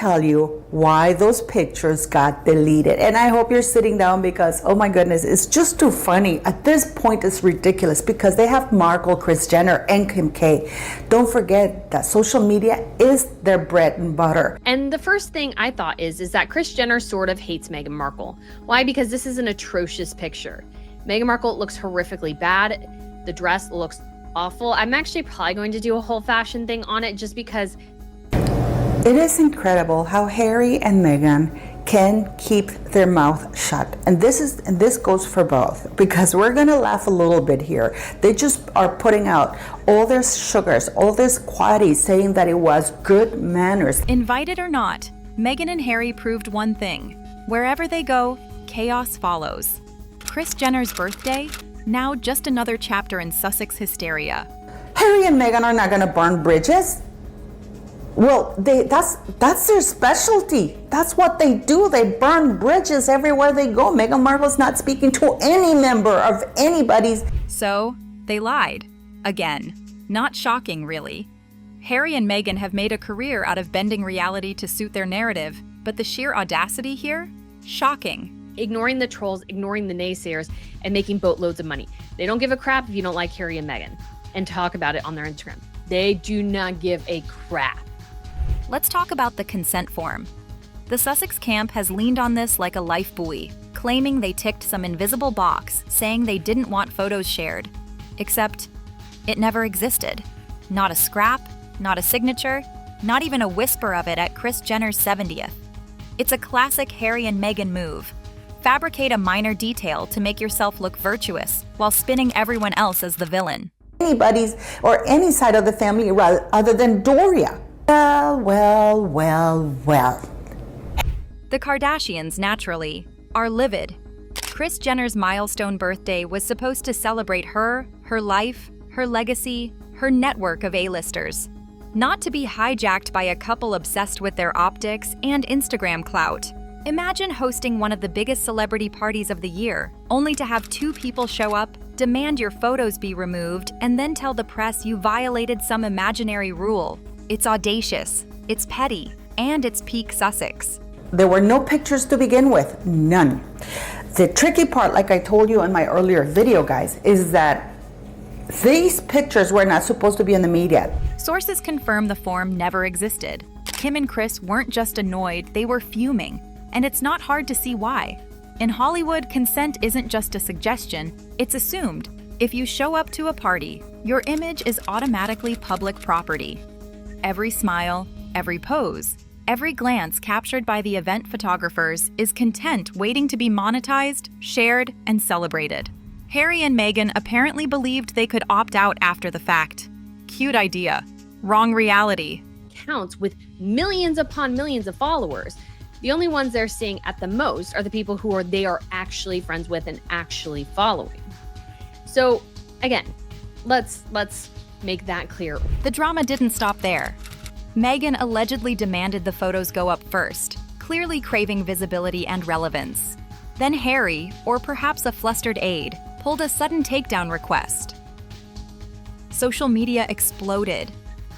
Tell you why those pictures got deleted, and I hope you're sitting down because oh my goodness, it's just too funny. At this point it's ridiculous because they have Markle, Kris Jenner, and Kim K. Don't forget that social media is their bread and butter. And the first thing I thought is that Kris Jenner sort of hates Meghan Markle. Why? Because this is an atrocious picture. Meghan Markle looks horrifically bad. The dress looks awful. I'm actually probably going to do a whole fashion thing on it just because it is incredible how Harry and Meghan can keep their mouth shut. And this goes for both, because we're gonna laugh a little bit here. They just are putting out all their sugars, all this quality, saying that it was good manners. Invited or not, Meghan and Harry proved one thing. Wherever they go, chaos follows. Kris Jenner's birthday, now just another chapter in Sussex hysteria. Harry and Meghan are not gonna burn bridges. Well, that's their specialty. That's what they do. They burn bridges everywhere they go. Meghan Markle's not speaking to any member of anybody's. So, they lied. Again. Not shocking, really. Harry and Meghan have made a career out of bending reality to suit their narrative, but the sheer audacity here? Shocking. Ignoring the trolls, ignoring the naysayers, and making boatloads of money. They don't give a crap if you don't like Harry and Meghan, and talk about it on their Instagram. They do not give a crap. Let's talk about the consent form. The Sussex camp has leaned on this like a life buoy, claiming they ticked some invisible box saying they didn't want photos shared. Except, it never existed. Not a scrap, not a signature, not even a whisper of it at Kris Jenner's 70th. It's a classic Harry and Meghan move. Fabricate a minor detail to make yourself look virtuous while spinning everyone else as the villain. Anybody's or any side of the family other than Doria. Well. The Kardashians, naturally, are livid. Kris Jenner's milestone birthday was supposed to celebrate her life, her legacy, her network of A-listers. Not to be hijacked by a couple obsessed with their optics and Instagram clout. Imagine hosting one of the biggest celebrity parties of the year, only to have two people show up, demand your photos be removed, and then tell the press you violated some imaginary rule. It's audacious, it's petty, and it's peak Sussex. There were no pictures to begin with, none. The tricky part, like I told you in my earlier video, guys, is that these pictures were not supposed to be in the media. Sources confirm the form never existed. Kim and Kris weren't just annoyed, they were fuming. And it's not hard to see why. In Hollywood, consent isn't just a suggestion, it's assumed. If you show up to a party, your image is automatically public property. Every smile, every pose, every glance captured by the event photographers is content waiting to be monetized, shared, and celebrated. Harry and Meghan apparently believed they could opt out after the fact. Cute idea. Wrong reality. Counts with millions upon millions of followers. The only ones they're seeing at the most are the people who they are actually friends with and actually following. So again, let's make that clear. The drama didn't stop there. Meghan allegedly demanded the photos go up first, clearly craving visibility and relevance. Then Harry, or perhaps a flustered aide, pulled a sudden takedown request. Social media exploded.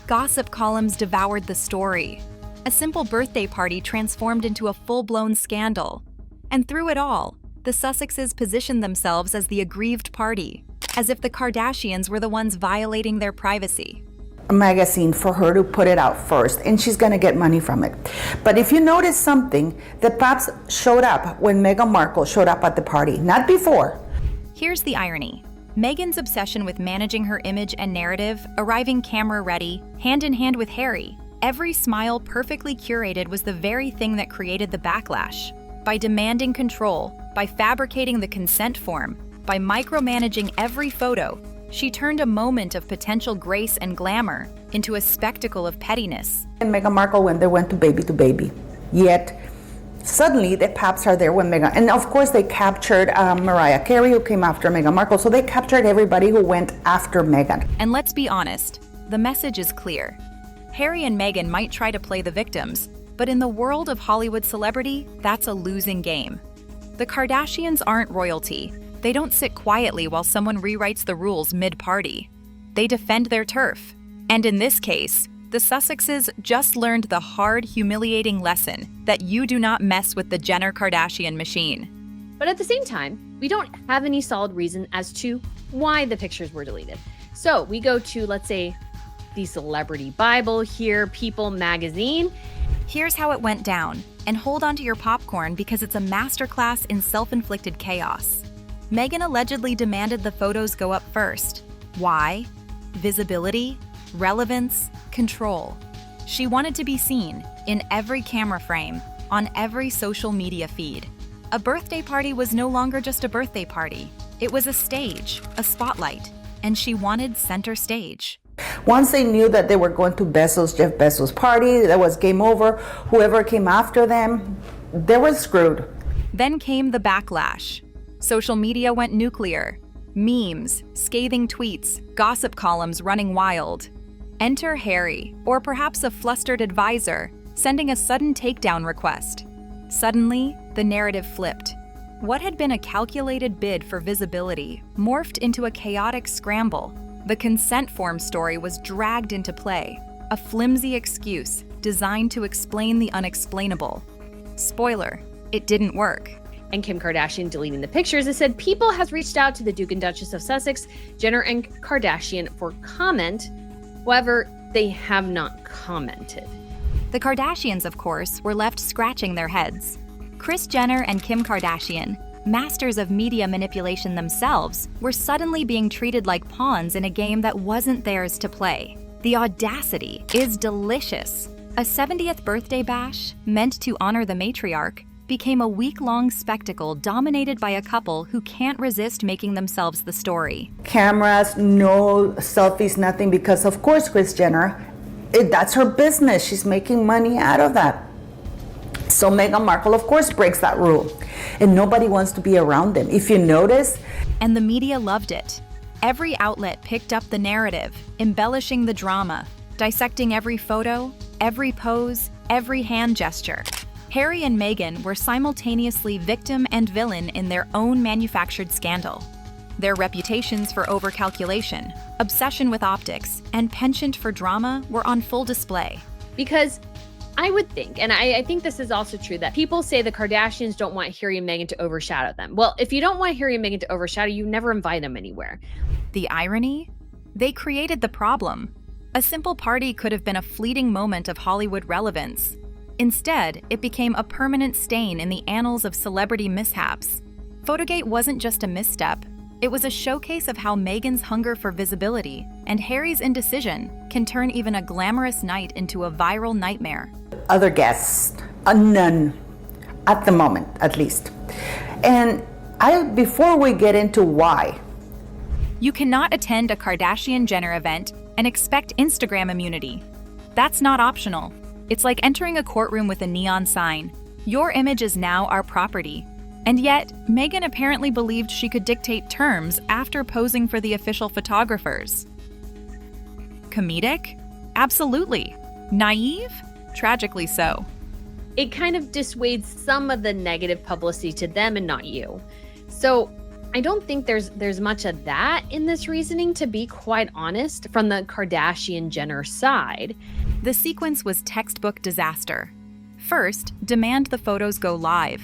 Gossip columns devoured the story. A simple birthday party transformed into a full-blown scandal. And through it all, the Sussexes positioned themselves as the aggrieved party, as if the Kardashians were the ones violating their privacy. A magazine for her to put it out first, and she's gonna get money from it. But if you notice something, the paps showed up when Meghan Markle showed up at the party, not before. Here's the irony. Meghan's obsession with managing her image and narrative, arriving camera-ready, hand-in-hand with Harry, every smile perfectly curated was the very thing that created the backlash. By demanding control, by fabricating the consent form, by micromanaging every photo, she turned a moment of potential grace and glamour into a spectacle of pettiness. And Meghan Markle when they went to baby. Yet, suddenly the paps are there when Meghan, and of course they captured Mariah Carey, who came after Meghan Markle, so they captured everybody who went after Meghan. And let's be honest, the message is clear. Harry and Meghan might try to play the victims, but in the world of Hollywood celebrity, that's a losing game. The Kardashians aren't royalty. They don't sit quietly while someone rewrites the rules mid-party. They defend their turf. And in this case, The Sussexes just learned the hard, humiliating lesson that you do not mess with the Jenner Kardashian machine. But at the same time, we don't have any solid reason as to why the pictures were deleted. So we go to, let's say, the Celebrity Bible here, People magazine. Here's how it went down, and hold on to your popcorn because it's a masterclass in self-inflicted chaos. Meghan allegedly demanded the photos go up first. Why? Visibility, relevance, control. She wanted to be seen in every camera frame, on every social media feed. A birthday party was no longer just a birthday party. It was a stage, a spotlight, and she wanted center stage. Once they knew that they were going to Jeff Bezos' party, that was game over. Whoever came after them, they were screwed. Then came the backlash. Social media went nuclear. Memes, scathing tweets, gossip columns running wild. Enter Harry, or perhaps a flustered advisor, sending a sudden takedown request. Suddenly, the narrative flipped. What had been a calculated bid for visibility morphed into a chaotic scramble. The consent form story was dragged into play, a flimsy excuse designed to explain the unexplainable. Spoiler, it didn't work. And Kim Kardashian deleting the pictures has said People has reached out to the Duke and Duchess of Sussex, Jenner and Kardashian for comment. However, they have not commented. The Kardashians, of course, were left scratching their heads. Kris Jenner and Kim Kardashian, masters of media manipulation themselves, were suddenly being treated like pawns in a game that wasn't theirs to play. The audacity is delicious. A 70th birthday bash, meant to honor the matriarch, became a week-long spectacle dominated by a couple who can't resist making themselves the story. Cameras, no selfies, nothing, because of course Kris Jenner, that's her business. She's making money out of that. So Meghan Markle, of course, breaks that rule. And nobody wants to be around them. If you notice. And the media loved it. Every outlet picked up the narrative, embellishing the drama, dissecting every photo, every pose, every hand gesture. Harry and Meghan were simultaneously victim and villain in their own manufactured scandal. Their reputations for overcalculation, obsession with optics, and penchant for drama were on full display. Because I would think, and I think this is also true, that people say the Kardashians don't want Harry and Meghan to overshadow them. Well, if you don't want Harry and Meghan to overshadow, you never invite them anywhere. The irony? They created the problem. A simple party could have been a fleeting moment of Hollywood relevance. Instead, it became a permanent stain in the annals of celebrity mishaps. Photogate wasn't just a misstep. It was a showcase of how Meghan's hunger for visibility and Harry's indecision can turn even a glamorous night into a viral nightmare. Other guests, none, at the moment, at least. And before we get into why. You cannot attend a Kardashian-Jenner event and expect Instagram immunity. That's not optional. It's like entering a courtroom with a neon sign. Your image is now our property. And yet, Meghan apparently believed she could dictate terms after posing for the official photographers. Comedic? Absolutely. Naive? Tragically so. It kind of dissuades some of the negative publicity to them and not you. So I don't think there's much of that in this reasoning, to be quite honest, from the Kardashian-Jenner side. The sequence was textbook disaster. First, demand the photos go live.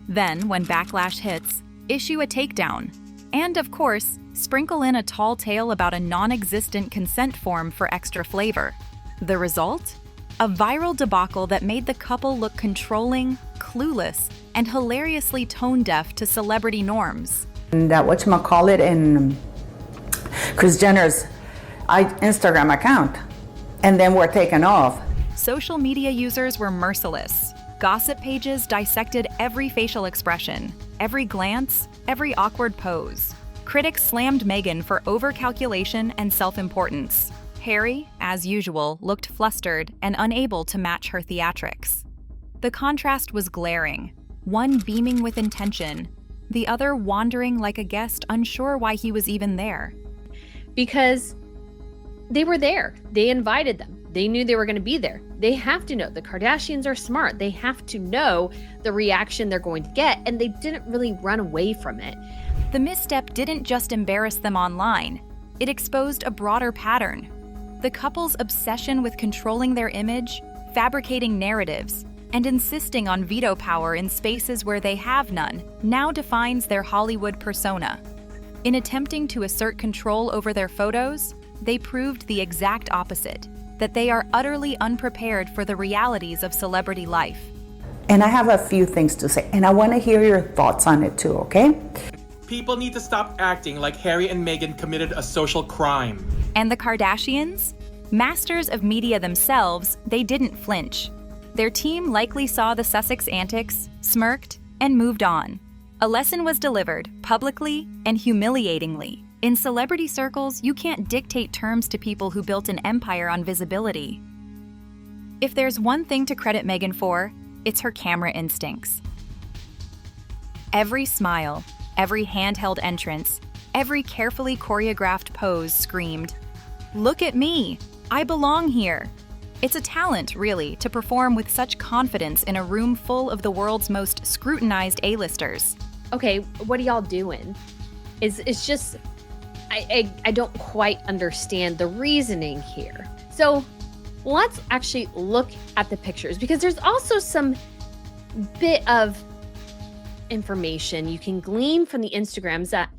Then, when backlash hits, issue a takedown. And of course, sprinkle in a tall tale about a non-existent consent form for extra flavor. The result? A viral debacle that made the couple look controlling, clueless, and hilariously tone-deaf to celebrity norms. And whatchamacallit in Kris Jenner's Instagram account, and then were taken off. Social media users were merciless. Gossip pages dissected every facial expression, every glance, every awkward pose. Critics slammed Meghan for overcalculation and self-importance. Harry, as usual, looked flustered and unable to match her theatrics. The contrast was glaring, one beaming with intention, the other wandering like a guest unsure why he was even there. Because they were there. They invited them. They knew they were going to be there. They have to know. The Kardashians are smart. They have to know the reaction they're going to get, and they didn't really run away from it. The misstep didn't just embarrass them online. It exposed a broader pattern. The couple's obsession with controlling their image, fabricating narratives, and insisting on veto power in spaces where they have none now defines their Hollywood persona. In attempting to assert control over their photos, they proved the exact opposite, that they are utterly unprepared for the realities of celebrity life. And I have a few things to say, and I want to hear your thoughts on it too, okay? People need to stop acting like Harry and Meghan committed a social crime. And the Kardashians? Masters of media themselves, they didn't flinch. Their team likely saw the Sussex antics, smirked, and moved on. A lesson was delivered, publicly and humiliatingly. In celebrity circles, you can't dictate terms to people who built an empire on visibility. If there's one thing to credit Meghan for, it's her camera instincts. Every smile, every handheld entrance, every carefully choreographed pose screamed, "Look at me! I belong here!" It's a talent, really, to perform with such confidence in a room full of the world's most scrutinized A-listers. Okay, what are y'all doing? It's just, I don't quite understand the reasoning here. So let's actually look at the pictures, because there's also some bit of information you can glean from the Instagrams that,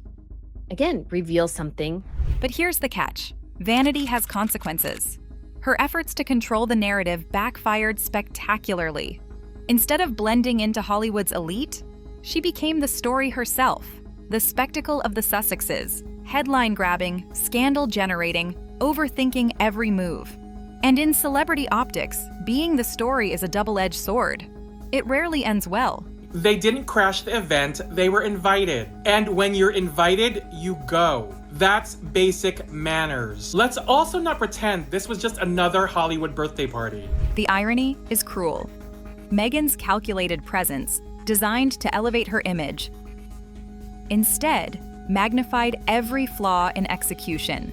again, reveal something. But here's the catch. Vanity has consequences. Her efforts to control the narrative backfired spectacularly. Instead of blending into Hollywood's elite, she became the story herself, the spectacle of the Sussexes, headline-grabbing, scandal-generating, overthinking every move. And in celebrity optics, being the story is a double-edged sword. It rarely ends well. They didn't crash the event, they were invited. And when you're invited, you go. That's basic manners. Let's also not pretend this was just another Hollywood birthday party. The irony is cruel. Meghan's calculated presence, designed to elevate her image, instead magnified every flaw in execution.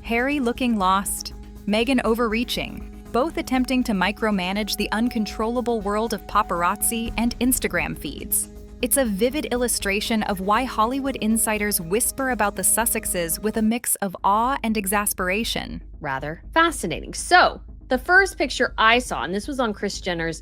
Harry looking lost, Meghan overreaching, both attempting to micromanage the uncontrollable world of paparazzi and Instagram feeds. It's a vivid illustration of why Hollywood insiders whisper about the Sussexes with a mix of awe and exasperation. Rather fascinating. So, the first picture I saw, and this was on Kris Jenner's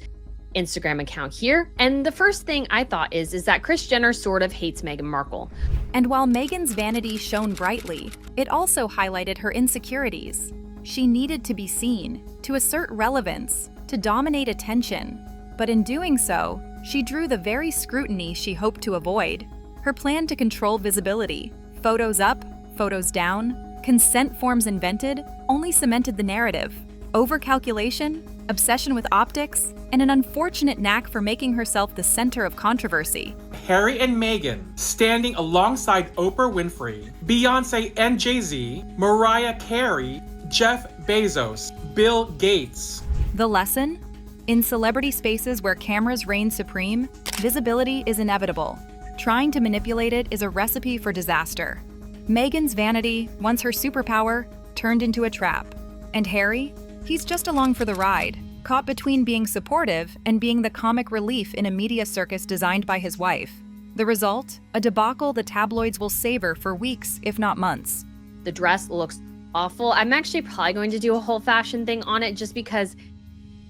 Instagram account here, and the first thing I thought is that Kris Jenner sort of hates Meghan Markle. And while Meghan's vanity shone brightly, it also highlighted her insecurities. She needed to be seen, to assert relevance, to dominate attention. But in doing so, she drew the very scrutiny she hoped to avoid. Her plan to control visibility, photos up, photos down, consent forms invented, only cemented the narrative. Overcalculation, obsession with optics, and an unfortunate knack for making herself the center of controversy. Harry and Meghan standing alongside Oprah Winfrey, Beyonce and Jay-Z, Mariah Carey, Jeff Bezos, Bill Gates. The lesson? In celebrity spaces where cameras reign supreme, visibility is inevitable. Trying to manipulate it is a recipe for disaster. Meghan's vanity, once her superpower, turned into a trap. And Harry? He's just along for the ride, caught between being supportive and being the comic relief in a media circus designed by his wife. The result? A debacle the tabloids will savor for weeks, if not months. The dress looks awful. I'm actually probably going to do a whole fashion thing on it, just because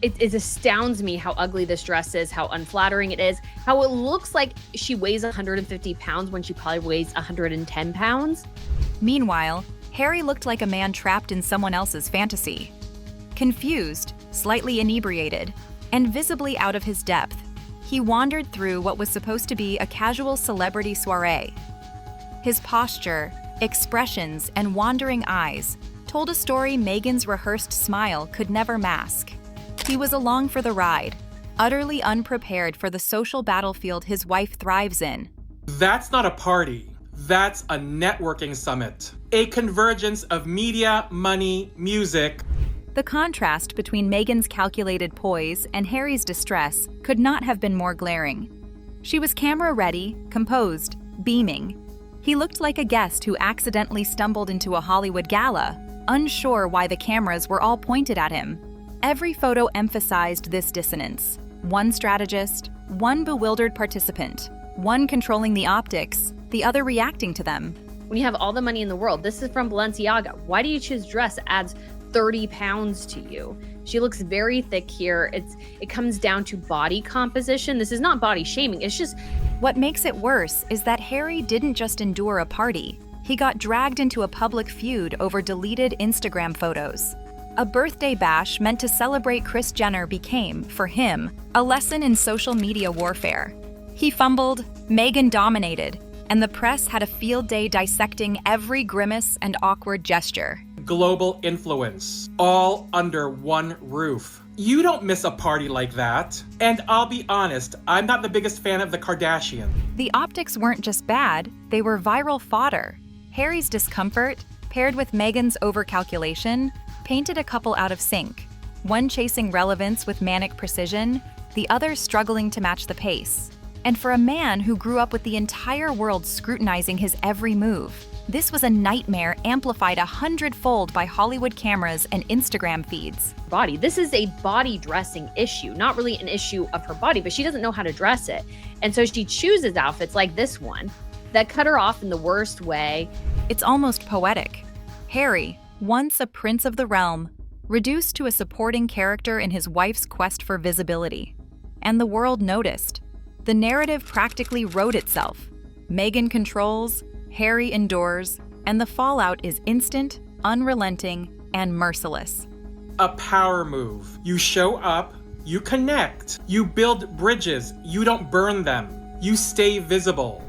it astounds me how ugly this dress is, how unflattering it is, how it looks like she weighs 150 pounds when she probably weighs 110 pounds. Meanwhile, Harry looked like a man trapped in someone else's fantasy. Confused, slightly inebriated, and visibly out of his depth, he wandered through what was supposed to be a casual celebrity soiree. His posture, expressions, and wandering eyes told a story Meghan's rehearsed smile could never mask. He was along for the ride, utterly unprepared for the social battlefield his wife thrives in. That's not a party. That's a networking summit. A convergence of media, money, music. The contrast between Meghan's calculated poise and Harry's distress could not have been more glaring. She was camera-ready, composed, beaming. He looked like a guest who accidentally stumbled into a Hollywood gala, unsure why the cameras were all pointed at him. Every photo emphasized this dissonance. One strategist, one bewildered participant, one controlling the optics, the other reacting to them. When you have all the money in the world, this is from Balenciaga. Why do you choose dress that adds 30 pounds to you. She looks very thick here. It comes down to body composition. This is not body shaming. It's just What makes it worse is that Harry didn't just endure a party. He got dragged into a public feud over deleted Instagram photos. A birthday bash meant to celebrate Kris Jenner became, for him, a lesson in social media warfare. He fumbled, Meghan dominated, and the press had a field day dissecting every grimace and awkward gesture. Global influence, all under one roof. You don't miss a party like that. And I'll be honest, I'm not the biggest fan of the Kardashians. The optics weren't just bad, they were viral fodder. Harry's discomfort, paired with Meghan's overcalculation, painted a couple out of sync. One chasing relevance with manic precision, the other struggling to match the pace. And for a man who grew up with the entire world scrutinizing his every move, this was a nightmare amplified 100-fold by Hollywood cameras and Instagram feeds. body. This is a body dressing issue, not really an issue of her body, but she doesn't know how to dress it. And so she chooses outfits like this one that cut her off in the worst way. It's almost poetic. Harry, once a prince of the realm, reduced to a supporting character in his wife's quest for visibility. And the world noticed. The narrative practically wrote itself. Meghan controls, Harry endures, and the fallout is instant, unrelenting, and merciless. A power move. You show up, you connect, you build bridges, you don't burn them, you stay visible.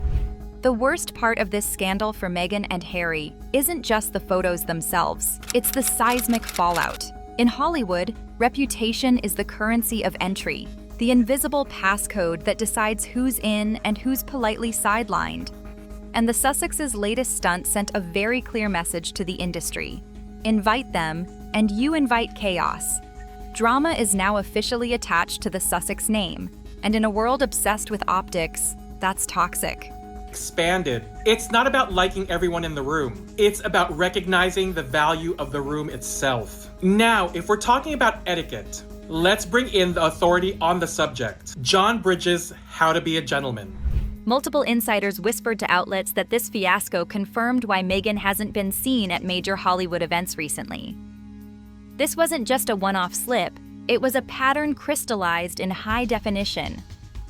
The worst part of this scandal for Meghan and Harry isn't just the photos themselves, it's the seismic fallout. In Hollywood, reputation is the currency of entry, the invisible passcode that decides who's in and who's politely sidelined. And the Sussexes' latest stunt sent a very clear message to the industry. Invite them, and you invite chaos. Drama is now officially attached to the Sussex name, and in a world obsessed with optics, that's toxic. Expanded. It's not about liking everyone in the room. It's about recognizing the value of the room itself. Now, if we're talking about etiquette, let's bring in the authority on the subject. John Bridges' How to Be a Gentleman. Multiple insiders whispered to outlets that this fiasco confirmed why Meghan hasn't been seen at major Hollywood events recently. This wasn't just a one-off slip, it was a pattern crystallized in high definition.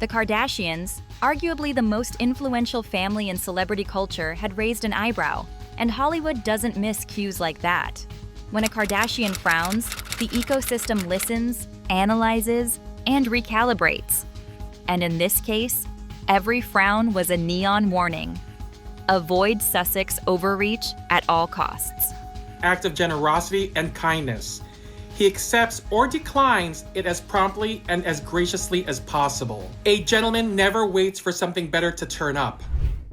The Kardashians, arguably the most influential family in celebrity culture, had raised an eyebrow, and Hollywood doesn't miss cues like that. When a Kardashian frowns, the ecosystem listens, analyzes, and recalibrates. And in this case, every frown was a neon warning. Avoid Sussex overreach at all costs. Act of generosity and kindness. He accepts or declines it as promptly and as graciously as possible. A gentleman never waits for something better to turn up.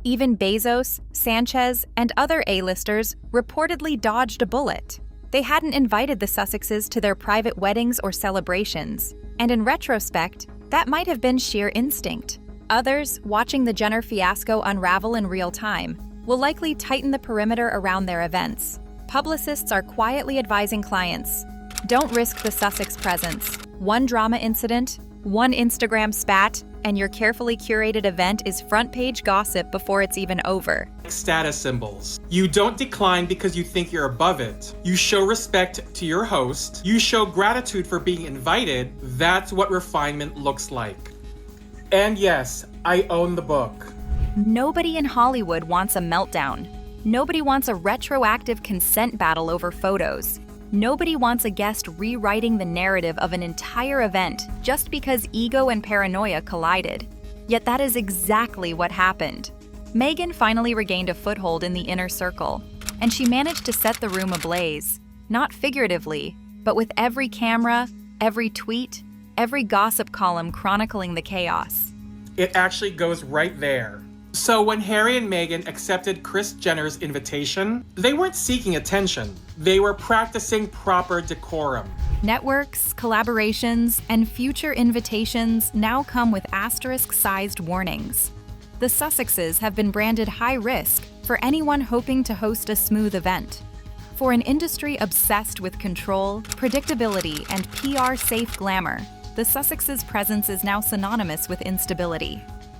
Even Bezos, Sanchez, and other A-listers reportedly dodged a bullet. They hadn't invited the Sussexes to their private weddings or celebrations, and in retrospect, that might have been sheer instinct. Others, watching the Jenner fiasco unravel in real time, will likely tighten the perimeter around their events. Publicists are quietly advising clients, don't risk the Sussex presence. One drama incident, one Instagram spat, and your carefully curated event is front-page gossip before it's even over. Status symbols. You don't decline because you think you're above it. You show respect to your host. You show gratitude for being invited. That's what refinement looks like. And yes, I own the book. Nobody in Hollywood wants a meltdown. Nobody wants a retroactive consent battle over photos. Nobody wants a guest rewriting the narrative of an entire event just because ego and paranoia collided. Yet that is exactly what happened. Meghan finally regained a foothold in the inner circle, and she managed to set the room ablaze, not figuratively, but with every camera, every tweet, every gossip column chronicling the chaos. It actually goes right there. So when Harry and Meghan accepted Kris Jenner's invitation, they weren't seeking attention. They were practicing proper decorum. Networks, collaborations, and future invitations now come with asterisk-sized warnings. The Sussexes have been branded high risk for anyone hoping to host a smooth event. For an industry obsessed with control, predictability, and PR-safe glamour, the Sussexes' presence is now synonymous with instability.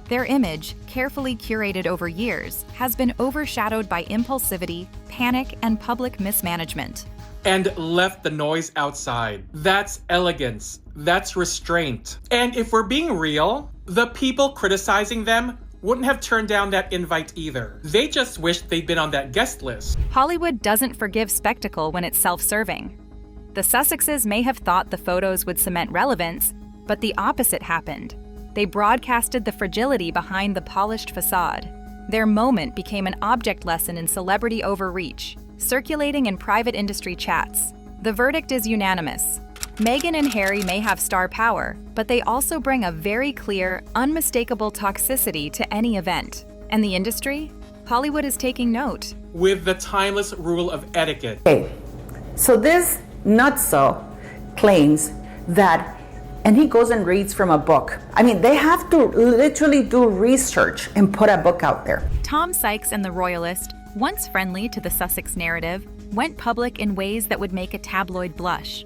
Their image, carefully curated over years, has been overshadowed by impulsivity, panic, and public mismanagement. and left the noise outside. That's elegance. That's restraint. And if we're being real, the people criticizing them wouldn't have turned down that invite either. They just wished they'd been on that guest list. Hollywood doesn't forgive spectacle when it's self-serving. The Sussexes may have thought the photos would cement relevance, but the opposite happened. They broadcasted the fragility behind the polished facade. Their moment became an object lesson in celebrity overreach, circulating in private industry chats. The verdict is unanimous. Meghan and Harry may have star power, but they also bring a very clear, unmistakable toxicity to any event. And the industry? Hollywood is taking note. With the timeless rule of etiquette. Okay, so this nutso claims that, and he goes and reads from a book. I mean, they have to literally do research and put a book out there. Tom Sykes and the Royalist, once friendly to the Sussex narrative, went public in ways that would make a tabloid blush.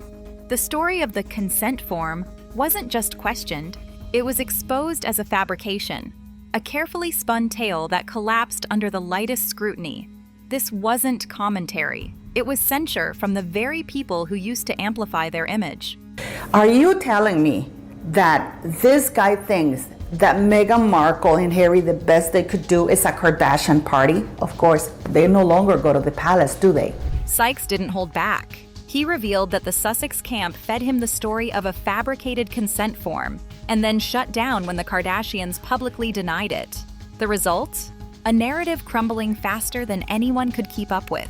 The story of the consent form wasn't just questioned, it was exposed as a fabrication, a carefully spun tale that collapsed under the lightest scrutiny. This wasn't commentary. It was censure from the very people who used to amplify their image. Are you telling me that this guy thinks that Meghan Markle and Harry, the best they could do is a Kardashian party? Of course, they no longer go to the palace, do they? Sykes didn't hold back. He revealed that the Sussex camp fed him the story of a fabricated consent form and then shut down when the Kardashians publicly denied it. The result? A narrative crumbling faster than anyone could keep up with.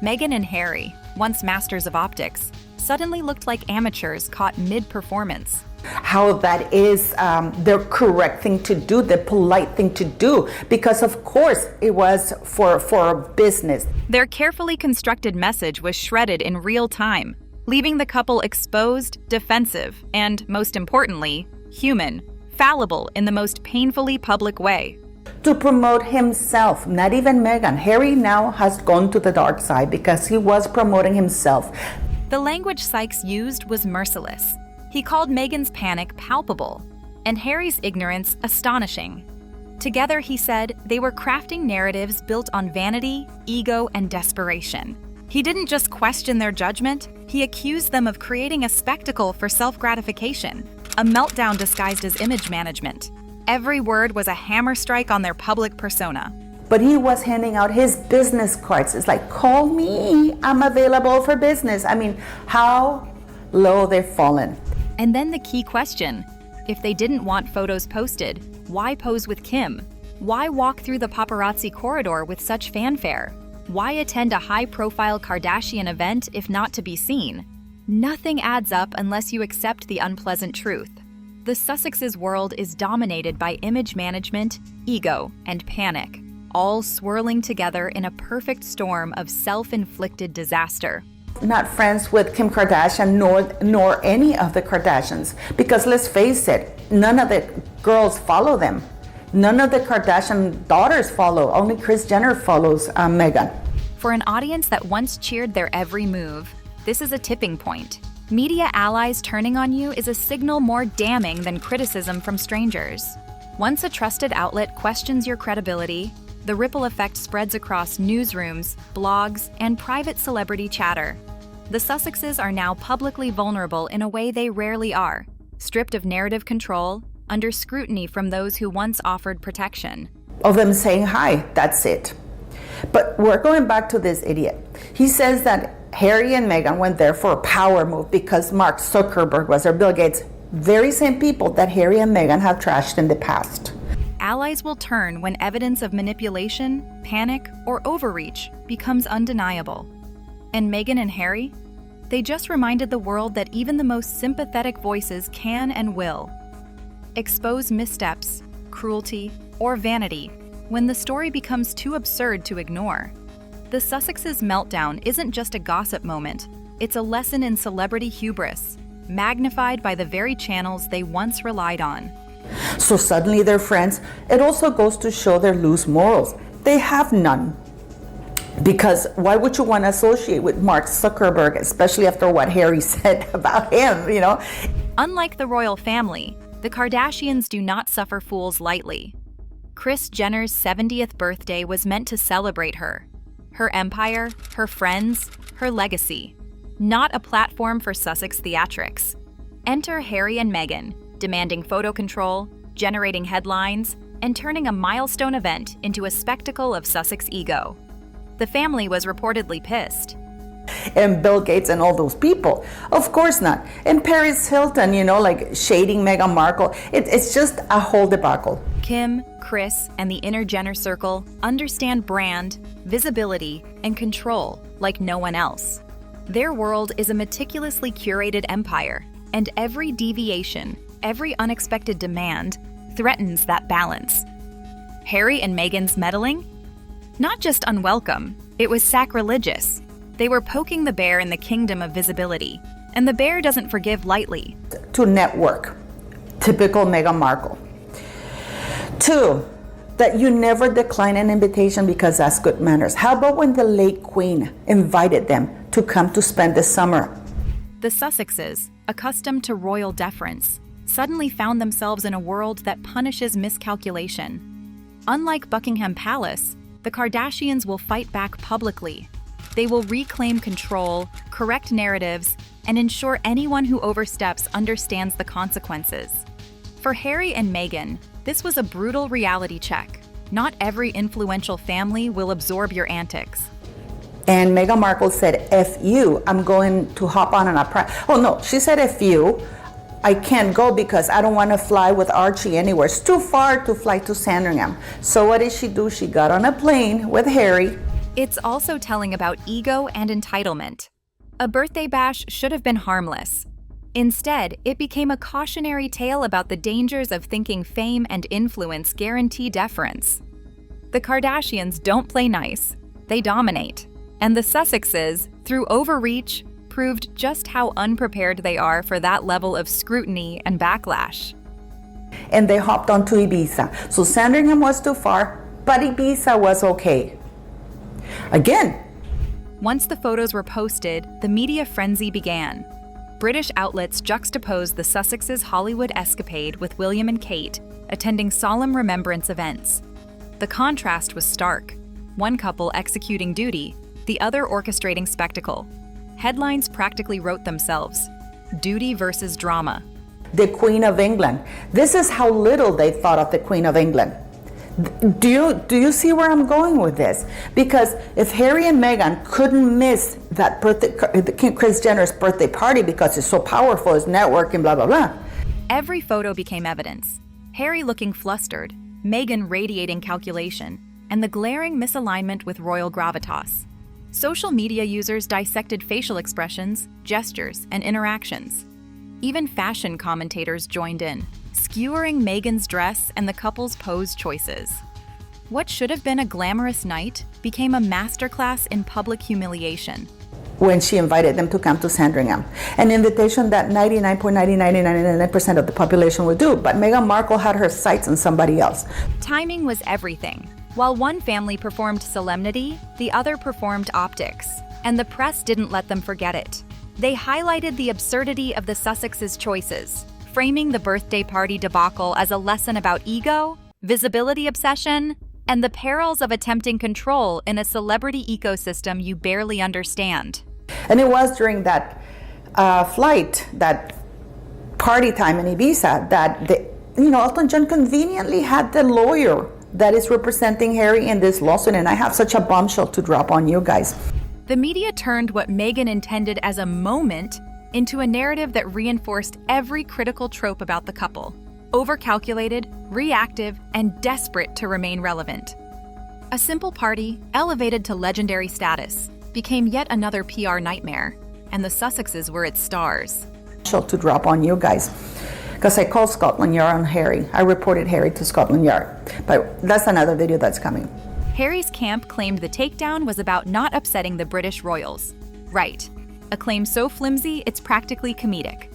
Meghan and Harry, once masters of optics, suddenly looked like amateurs caught mid-performance. How that is the correct thing to do, the polite thing to do, because of course it was for business. Their carefully constructed message was shredded in real time, leaving the couple exposed, defensive, and, most importantly, human, fallible in the most painfully public way. To promote himself, not even Meghan. Harry now has gone to the dark side because he was promoting himself. The language Sykes used was merciless. He called Meghan's panic palpable, and Harry's ignorance astonishing. Together, he said, they were crafting narratives built on vanity, ego, and desperation. He didn't just question their judgment, he accused them of creating a spectacle for self-gratification, a meltdown disguised as image management. Every word was a hammer strike on their public persona. But he was handing out his business cards. It's like, call me, I'm available for business. I mean, how low they've fallen. And then the key question, if they didn't want photos posted, why pose with Kim? Why walk through the paparazzi corridor with such fanfare? Why attend a high-profile Kardashian event if not to be seen? Nothing adds up unless you accept the unpleasant truth. The Sussexes' world is dominated by image management, ego, and panic, all swirling together in a perfect storm of self-inflicted disaster. Not friends with Kim Kardashian nor any of the Kardashians, because let's face it, none of the girls follow them. None of the Kardashian daughters follow. Only Kris Jenner follows Meghan. For an audience that once cheered their every move, this is a tipping point. Media allies turning on you is a signal more damning than criticism from strangers. Once a trusted outlet questions your credibility, the ripple effect spreads across newsrooms, blogs, and private celebrity chatter. The Sussexes are now publicly vulnerable in a way they rarely are, stripped of narrative control, under scrutiny from those who once offered protection. Of them saying hi, that's it. But we're going back to this idiot. He says that Harry and Meghan went there for a power move because Mark Zuckerberg was there, Bill Gates, very same people that Harry and Meghan have trashed in the past. Allies will turn when evidence of manipulation, panic, or overreach becomes undeniable. And Meghan and Harry? They just reminded the world that even the most sympathetic voices can and will expose missteps, cruelty, or vanity when the story becomes too absurd to ignore. The Sussexes' meltdown isn't just a gossip moment, it's a lesson in celebrity hubris, magnified by the very channels they once relied on. So suddenly they're friends. It also goes to show their loose morals. They have none. Because why would you want to associate with Mark Zuckerberg, especially after what Harry said about him, you know? Unlike the royal family, the Kardashians do not suffer fools lightly. Kris Jenner's 70th birthday was meant to celebrate her empire, her friends, her legacy. not a platform for Sussex theatrics. Enter Harry and Meghan, demanding photo control, generating headlines, and turning a milestone event into a spectacle of Sussex ego. The family was reportedly pissed. And Bill Gates and all those people. Of course not. And Paris Hilton, like shading Meghan Markle. It's just a whole debacle. Kim, Kris, and the inner Jenner circle understand brand, visibility, and control like no one else. Their world is a meticulously curated empire, and every deviation, every unexpected demand, threatens that balance. Harry and Meghan's meddling? Not just unwelcome, it was sacrilegious. They were poking the bear in the kingdom of visibility, and the bear doesn't forgive lightly. To network. Typical Meghan Markle. 2, that you never decline an invitation because that's good manners. How about when the late queen invited them to come to spend the summer? The Sussexes, accustomed to royal deference, suddenly found themselves in a world that punishes miscalculation. Unlike Buckingham Palace, the Kardashians will fight back publicly. They will reclaim control, correct narratives, and ensure anyone who oversteps understands the consequences. For Harry and Meghan, this was a brutal reality check. Not every influential family will absorb your antics. And Meghan Markle said, F you, I'm going to hop on a Oh no, she said, F you, I can't go because I don't want to fly with Archie anywhere. It's too far to fly to Sandringham. So what did she do? She got on a plane with Harry. It's also telling about ego and entitlement. A birthday bash should have been harmless. Instead, it became a cautionary tale about the dangers of thinking fame and influence guarantee deference. The Kardashians don't play nice, they dominate. And the Sussexes, through overreach, proved just how unprepared they are for that level of scrutiny and backlash. And they hopped onto Ibiza. So Sandringham was too far, but Ibiza was okay. Again. Once the photos were posted, the media frenzy began. British outlets juxtaposed the Sussexes' Hollywood escapade with William and Kate attending solemn remembrance events. The contrast was stark. One couple executing duty, the other orchestrating spectacle. Headlines practically wrote themselves. Duty versus drama. The Queen of England. This is how little they thought of the Queen of England. Do you see where I'm going with this? Because if Harry and Meghan couldn't miss that Kris Jenner's birthday party because it's so powerful, it's networking, blah, blah, blah. Every photo became evidence. Harry looking flustered, Meghan radiating calculation, and the glaring misalignment with royal gravitas. Social media users dissected facial expressions, gestures, and interactions. Even fashion commentators joined in, skewering Meghan's dress and the couple's pose choices. What should have been a glamorous night became a masterclass in public humiliation. When she invited them to come to Sandringham, an invitation that 99.9999% of the population would do, but Meghan Markle had her sights on somebody else. Timing was everything. While one family performed solemnity, the other performed optics, and the press didn't let them forget it. They highlighted the absurdity of the Sussexes' choices, framing the birthday party debacle as a lesson about ego, visibility obsession, and the perils of attempting control in a celebrity ecosystem you barely understand. And it was during that flight, that party time in Ibiza, that Elton John conveniently had the lawyer that is representing Harry in this lawsuit, and I have such a bombshell to drop on you guys. The media turned what Meghan intended as a moment into a narrative that reinforced every critical trope about the couple: overcalculated, reactive, and desperate to remain relevant. A simple party, elevated to legendary status, became yet another PR nightmare, and the Sussexes were its stars. To drop on you guys, because I called Scotland Yard on Harry. I reported Harry to Scotland Yard, but that's another video that's coming. Harry's camp claimed the takedown was about not upsetting the British royals. Right. A claim so flimsy, it's practically comedic.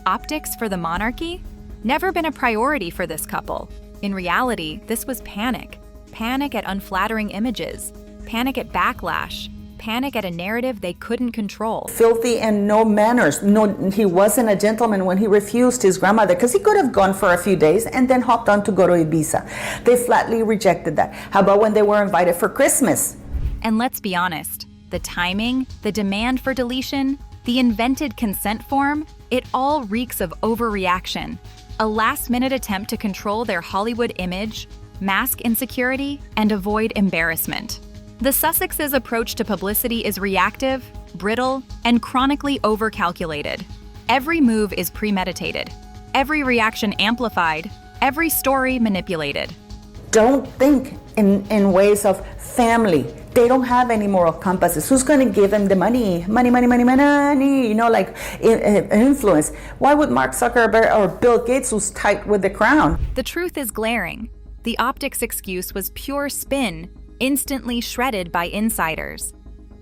Optics for the monarchy? Never been a priority for this couple. In reality, this was panic. Panic at unflattering images. Panic at backlash. Panic at a narrative they couldn't control. Filthy and no manners. No, he wasn't a gentleman when he refused his grandmother, because he could have gone for a few days and then hopped on to go to Ibiza. They flatly rejected that. How about when they were invited for Christmas? And let's be honest, the timing, the demand for deletion, The invented consent form, it all reeks of overreaction. A last-minute attempt to control their Hollywood image, mask insecurity, and avoid embarrassment. The Sussexes' approach to publicity is reactive, brittle, and chronically overcalculated. Every move is premeditated, every reaction amplified, every story manipulated. Don't think in ways of family. They don't have any moral compasses. Who's going to give them the money? Money, you know, like influence. Why would Mark Zuckerberg or Bill Gates, who's tight with the crown? The truth is glaring. The optics excuse was pure spin, instantly shredded by insiders.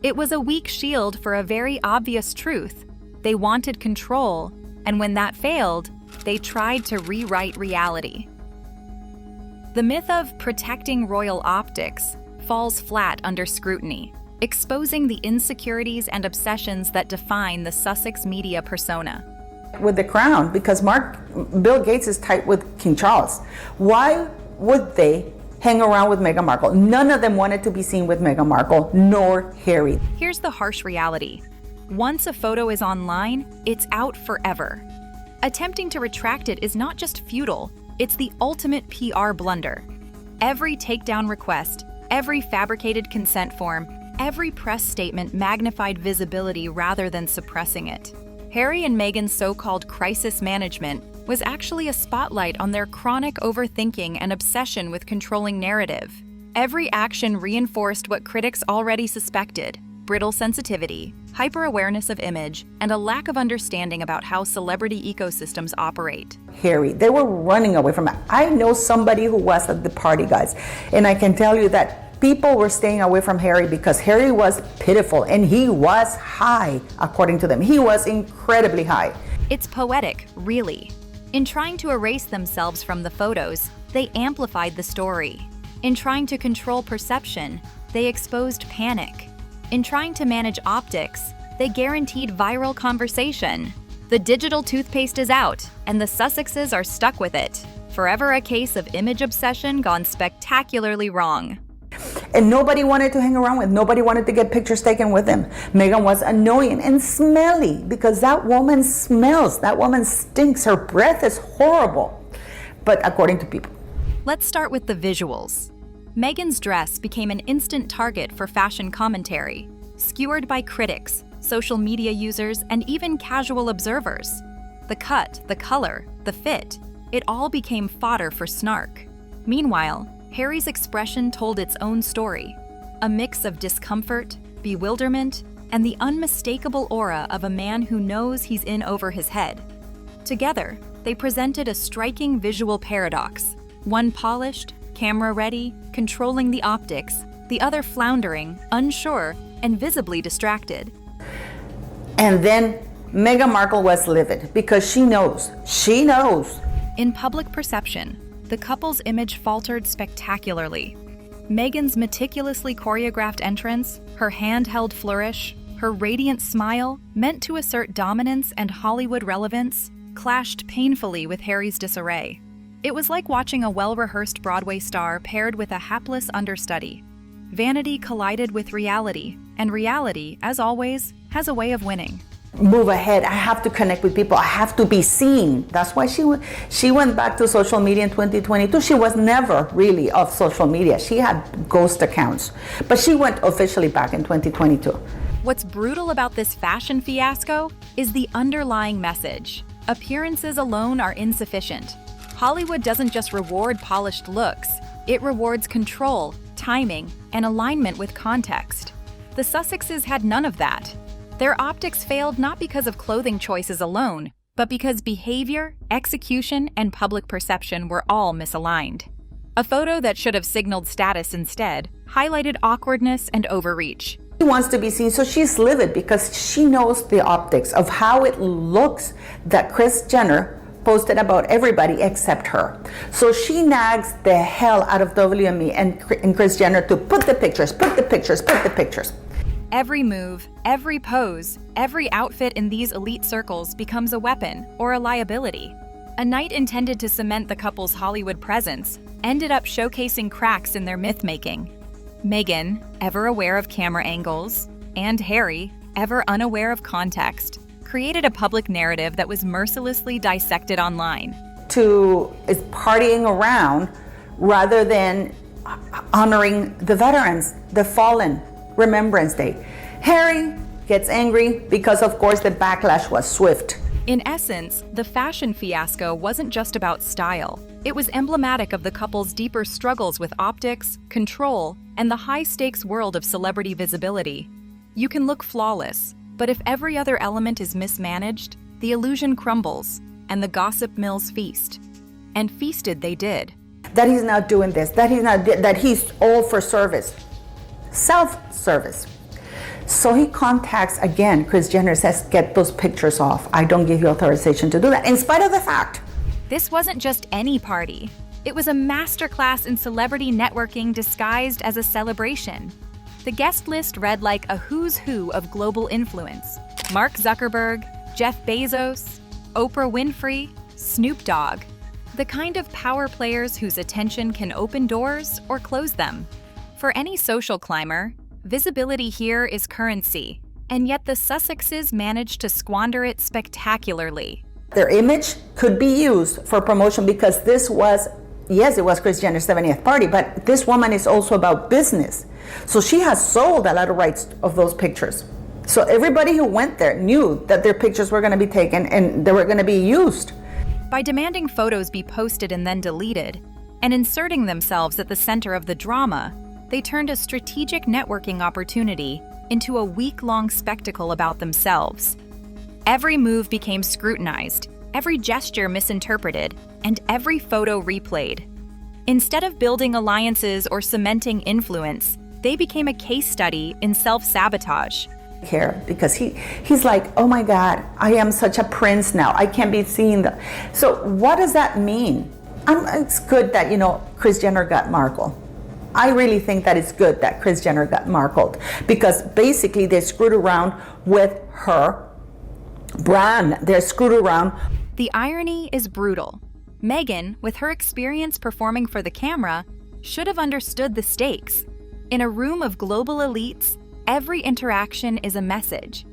It was a weak shield for a very obvious truth. They wanted control, and when that failed, they tried to rewrite reality. The myth of protecting royal optics falls flat under scrutiny, exposing the insecurities and obsessions that define the Sussex media persona. With the crown, because Bill Gates is tight with King Charles. Why would they hang around with Meghan Markle? None of them wanted to be seen with Meghan Markle, nor Harry. Here's the harsh reality. Once a photo is online, it's out forever. Attempting to retract it is not just futile, it's the ultimate PR blunder. Every takedown request, every fabricated consent form, every press statement magnified visibility rather than suppressing it. Harry and Meghan's so-called crisis management was actually a spotlight on their chronic overthinking and obsession with controlling narrative. Every action reinforced what critics already suspected: brittle sensitivity, hyper-awareness of image, and a lack of understanding about how celebrity ecosystems operate. Harry, they were running away from it. I know somebody who was at the party, guys, and I can tell you that people were staying away from Harry because Harry was pitiful and he was high, according to them. He was incredibly high. It's poetic, really. In trying to erase themselves from the photos, they amplified the story. In trying to control perception, they exposed panic. In trying to manage optics, they guaranteed viral conversation. The digital toothpaste is out, and the Sussexes are stuck with it. Forever a case of image obsession gone spectacularly wrong. And nobody wanted to hang around with, nobody wanted to get pictures taken with him. Meghan was annoying and smelly because that woman smells, that woman stinks, her breath is horrible. But according to people. Let's start with the visuals. Meghan's dress became an instant target for fashion commentary, skewered by critics, social media users, and even casual observers. The cut, the color, the fit, it all became fodder for snark. Meanwhile, Harry's expression told its own story, a mix of discomfort, bewilderment, and the unmistakable aura of a man who knows he's in over his head. Together, they presented a striking visual paradox, one polished, camera-ready, controlling the optics, the other floundering, unsure, and visibly distracted. And then Meghan Markle was livid because she knows. In public perception, the couple's image faltered spectacularly. Meghan's meticulously choreographed entrance, her handheld flourish, her radiant smile, meant to assert dominance and Hollywood relevance, clashed painfully with Harry's disarray. It was like watching a well-rehearsed Broadway star paired with a hapless understudy. Vanity collided with reality, and reality, as always, has a way of winning. Move ahead. I have to connect with people. I have to be seen. That's why she went back to social media in 2022. She was never really off social media. She had ghost accounts, but she went officially back in 2022. What's brutal about this fashion fiasco is the underlying message. Appearances alone are insufficient. Hollywood doesn't just reward polished looks, it rewards control, timing, and alignment with context. The Sussexes had none of that. Their optics failed not because of clothing choices alone, but because behavior, execution, and public perception were all misaligned. A photo that should have signaled status instead highlighted awkwardness and overreach. She wants to be seen, so she's livid because she knows the optics of how it looks that Kris Jenner posted about everybody except her. So she nags the hell out of WME and Kris Jenner to put the pictures. Every move, every pose, every outfit in these elite circles becomes a weapon or a liability. A night intended to cement the couple's Hollywood presence ended up showcasing cracks in their myth-making. Meghan, ever aware of camera angles, and Harry, ever unaware of context, created a public narrative that was mercilessly dissected online. Is partying around rather than honoring the veterans, the fallen, Remembrance Day. Harry gets angry because, of course, the backlash was swift. In essence, the fashion fiasco wasn't just about style. It was emblematic of the couple's deeper struggles with optics, control, and the high-stakes world of celebrity visibility. You can look flawless, but if every other element is mismanaged, the illusion crumbles, and the gossip mills feast. And feasted they did. That he's not doing this, that he's all for service, self-service. So he contacts again Kris Jenner, says, get those pictures off. I don't give you authorization to do that, in spite of the fact. This wasn't just any party. It was a masterclass in celebrity networking disguised as a celebration. The guest list read like a who's who of global influence. Mark Zuckerberg, Jeff Bezos, Oprah Winfrey, Snoop Dogg. The kind of power players whose attention can open doors or close them. For any social climber, visibility here is currency, and yet the Sussexes managed to squander it spectacularly. Their image could be used for promotion because this was, yes, it was Kris Jenner's 70th party, but this woman is also about business. So she has sold a lot of rights of those pictures. So everybody who went there knew that their pictures were going to be taken and they were going to be used. By demanding photos be posted and then deleted, and inserting themselves at the center of the drama, they turned a strategic networking opportunity into a week-long spectacle about themselves. Every move became scrutinized, every gesture misinterpreted, and every photo replayed. Instead of building alliances or cementing influence, they became a case study in self-sabotage. Here, because he's like, oh my God, I am such a prince now. I can't be seen. So what does that mean? It's good that, Kris Jenner got Markle. I really think that it's good that Kris Jenner got Markled because basically they screwed around with her brand. They're screwed around. The irony is brutal. Meghan, with her experience performing for the camera, should have understood the stakes. In a room of global elites, every interaction is a message.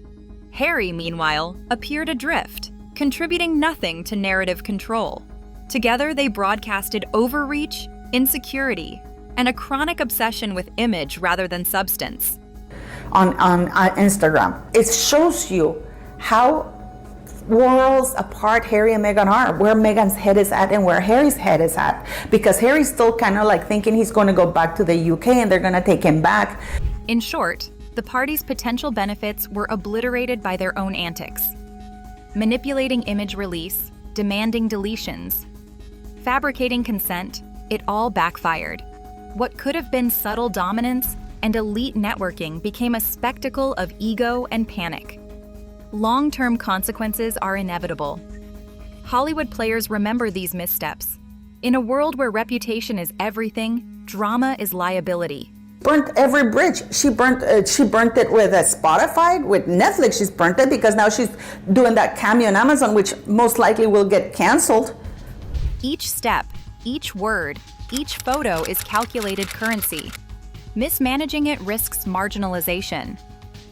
Harry, meanwhile, appeared adrift, contributing nothing to narrative control. Together, they broadcasted overreach, insecurity, and a chronic obsession with image rather than substance. On Instagram, it shows you how worlds apart Harry and Meghan are, where Meghan's head is at and where Harry's head is at. Because Harry's still kind of like thinking he's going to go back to the UK and they're going to take him back. In short, the party's potential benefits were obliterated by their own antics. Manipulating image release, demanding deletions, fabricating consent, it all backfired. What could have been subtle dominance and elite networking became a spectacle of ego and panic. Long-term consequences are inevitable. Hollywood players remember these missteps. In a world where reputation is everything, drama is liability. Burnt every bridge. She burnt it with Spotify, with Netflix. She's burnt it because now she's doing that cameo on Amazon, which most likely will get canceled. Each step, each word, each photo is calculated currency. Mismanaging it risks marginalization.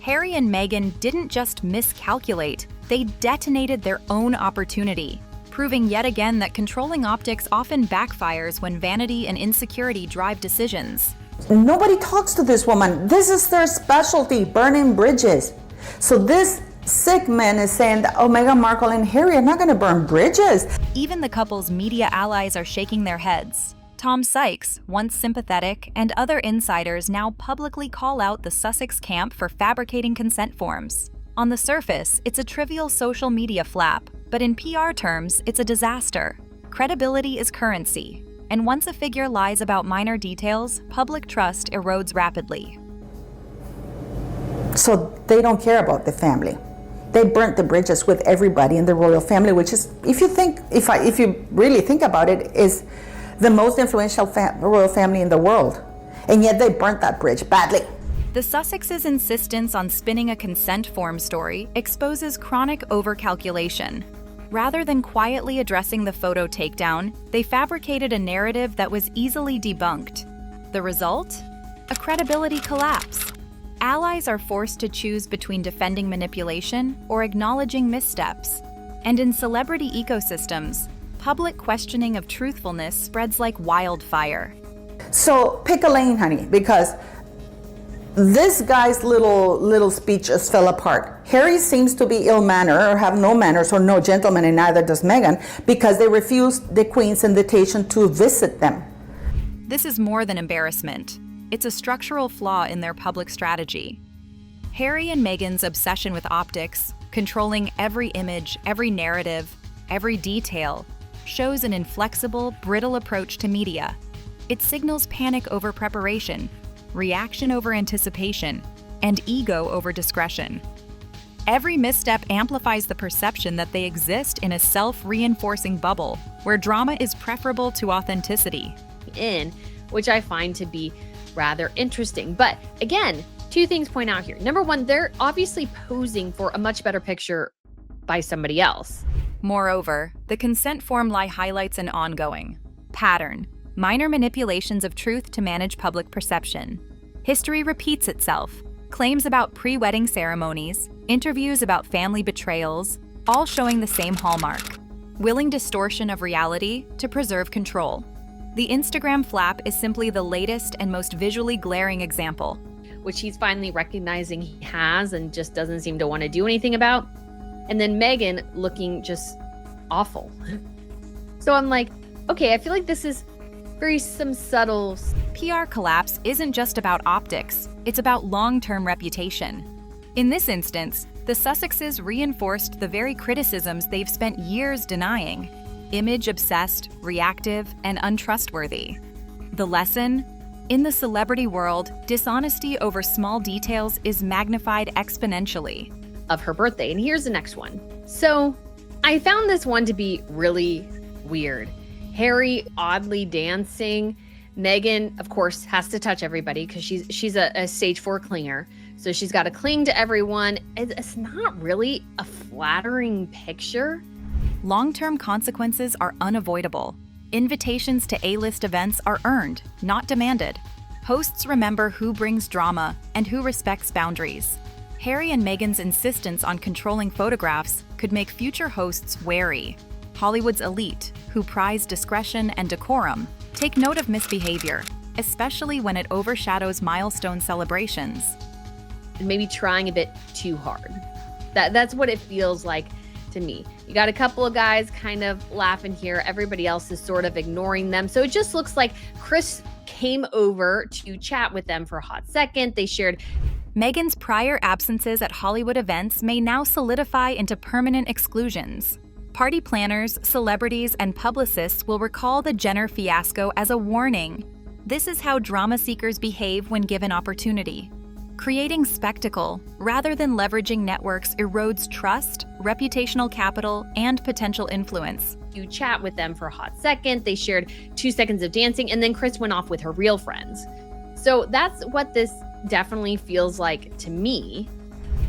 Harry and Meghan didn't just miscalculate, they detonated their own opportunity, proving yet again that controlling optics often backfires when vanity and insecurity drive decisions. Nobody talks to this woman. This is their specialty, burning bridges. So this sick man is saying that, oh, Meghan Markle and Harry are not going to burn bridges. Even the couple's media allies are shaking their heads. Tom Sykes, once sympathetic, and other insiders now publicly call out the Sussex camp for fabricating consent forms. On the surface, it's a trivial social media flap, but in PR terms, it's a disaster. Credibility is currency, and once a figure lies about minor details, public trust erodes rapidly. So they don't care about the family. They burnt the bridges with everybody in the royal family, which is, if you really think about it, is the most influential royal family in the world. And yet they burnt that bridge badly. The Sussexes' insistence on spinning a consent form story exposes chronic overcalculation. Rather than quietly addressing the photo takedown, they fabricated a narrative that was easily debunked. The result? A credibility collapse. Allies are forced to choose between defending manipulation or acknowledging missteps. And in celebrity ecosystems, public questioning of truthfulness spreads like wildfire. So pick a lane, honey, because this guy's little speech just fell apart. Harry seems to be ill-mannered or have no manners or no gentleman, and neither does Meghan, because they refused the Queen's invitation to visit them. This is more than embarrassment. It's a structural flaw in their public strategy. Harry and Meghan's obsession with optics, controlling every image, every narrative, every detail, shows an inflexible, brittle approach to media. It signals panic over preparation, reaction over anticipation, and ego over discretion. Every misstep amplifies the perception that they exist in a self-reinforcing bubble where drama is preferable to authenticity. Which I find to be rather interesting. But again, two things point out here. Number one, they're obviously posing for a much better picture by somebody else. Moreover, the consent form lie highlights an ongoing pattern, minor manipulations of truth to manage public perception. History repeats itself. Claims about pre-wedding ceremonies, interviews about family betrayals, all showing the same hallmark. Willing distortion of reality to preserve control. The Instagram flap is simply the latest and most visually glaring example. Which he's finally recognizing he has and just doesn't seem to want to do anything about. And then Meghan looking just awful. So I'm like, okay, I feel like this is very some subtle. PR collapse isn't just about optics, it's about long-term reputation. In this instance, the Sussexes reinforced the very criticisms they've spent years denying. Image-obsessed, reactive, and untrustworthy. The lesson? In the celebrity world, dishonesty over small details is magnified exponentially. Of her birthday. And here's the next one. So I found this one to be really weird. Harry oddly dancing. Meghan, of course, has to touch everybody because she's a stage 4 clinger. So she's got to cling to everyone. It's not really a flattering picture. Long-term consequences are unavoidable. Invitations to A-list events are earned, not demanded. Hosts remember who brings drama and who respects boundaries. Harry and Meghan's insistence on controlling photographs could make future hosts wary. Hollywood's elite, who prize discretion and decorum, take note of misbehavior, especially when it overshadows milestone celebrations. And maybe trying a bit too hard. That's what it feels like to me. You got a couple of guys kind of laughing here. Everybody else is sort of ignoring them. So it just looks like Kris came over to chat with them for a hot second. They shared. Meghan's prior absences at Hollywood events may now solidify into permanent exclusions. Party planners, celebrities, and publicists will recall the Jenner fiasco as a warning. This is how drama seekers behave when given opportunity. Creating spectacle, rather than leveraging networks, erodes trust, reputational capital, and potential influence. You chat with them for a hot second. They shared 2 seconds of dancing, and then Kris went off with her real friends. So that's what this definitely feels like to me.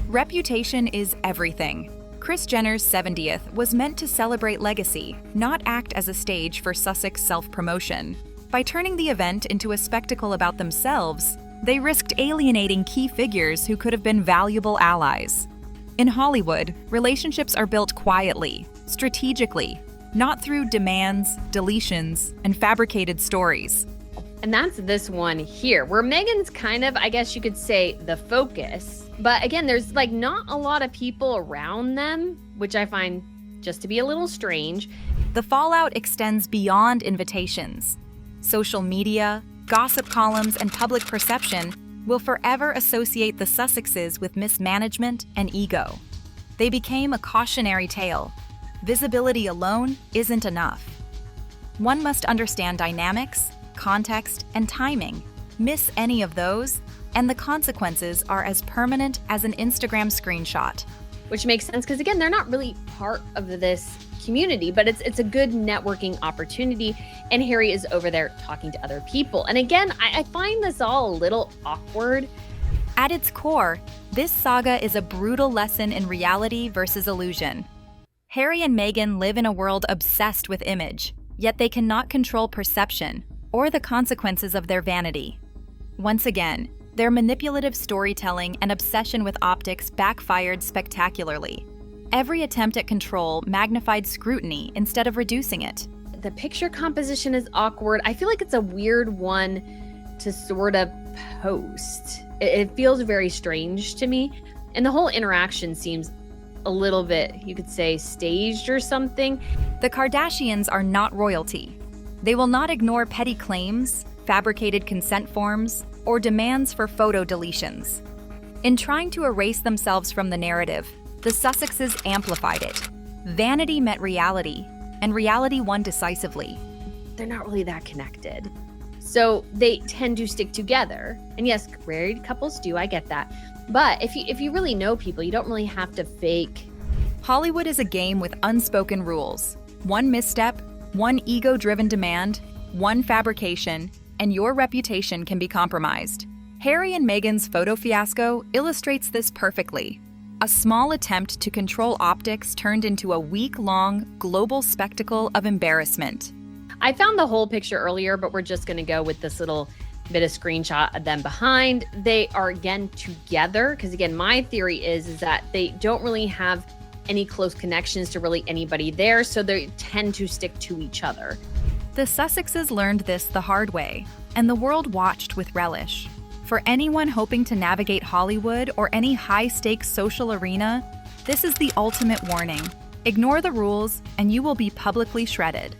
Reputation is everything. Kris Jenner's 70th was meant to celebrate legacy, not act as a stage for Sussex self-promotion. By turning the event into a spectacle about themselves, they risked alienating key figures who could have been valuable allies. In Hollywood, relationships are built quietly, strategically, not through demands, deletions, and fabricated stories. And that's this one here, where Meghan's kind of, I guess you could say, the focus. But again, there's like not a lot of people around them, which I find just to be a little strange. The fallout extends beyond invitations. Social media, gossip columns, and public perception will forever associate the Sussexes with mismanagement and ego. They became a cautionary tale. Visibility alone isn't enough. One must understand dynamics, context, and timing. Miss any of those, and the consequences are as permanent as an Instagram screenshot. Which makes sense because, again, they're not really part of this community, but it's a good networking opportunity. And Harry is over there talking to other people. And again, I find this all a little awkward. At its core, this saga is a brutal lesson in reality versus illusion. Harry and Meghan live in a world obsessed with image, yet they cannot control perception or the consequences of their vanity. Once again, Their manipulative storytelling and obsession with optics backfired spectacularly. Every attempt at control magnified scrutiny instead of reducing it. The picture composition is awkward. I feel like it's a weird one to sort of post. It feels very strange to me. And the whole interaction seems a little bit, you could say, staged or something. The Kardashians are not royalty. They will not ignore petty claims, fabricated consent forms, or demands for photo deletions. In trying to erase themselves from the narrative, the Sussexes amplified it. Vanity met reality, and reality won decisively. They're not really that connected. So they tend to stick together. And yes, married couples do, I get that. But if you really know people, you don't really have to fake. Hollywood is a game with unspoken rules. One misstep, one ego-driven demand, one fabrication, and your reputation can be compromised. Harry and Meghan's photo fiasco illustrates this perfectly. A small attempt to control optics turned into a week-long global spectacle of embarrassment. I found the whole picture earlier, but we're just going to go with this little bit of screenshot of them behind. They are again together because again, my theory is that they don't really have any close connections to really anybody there, so they tend to stick to each other. The Sussexes learned this the hard way, and the world watched with relish. For anyone hoping to navigate Hollywood or any high-stakes social arena, this is the ultimate warning. Ignore the rules, and you will be publicly shredded.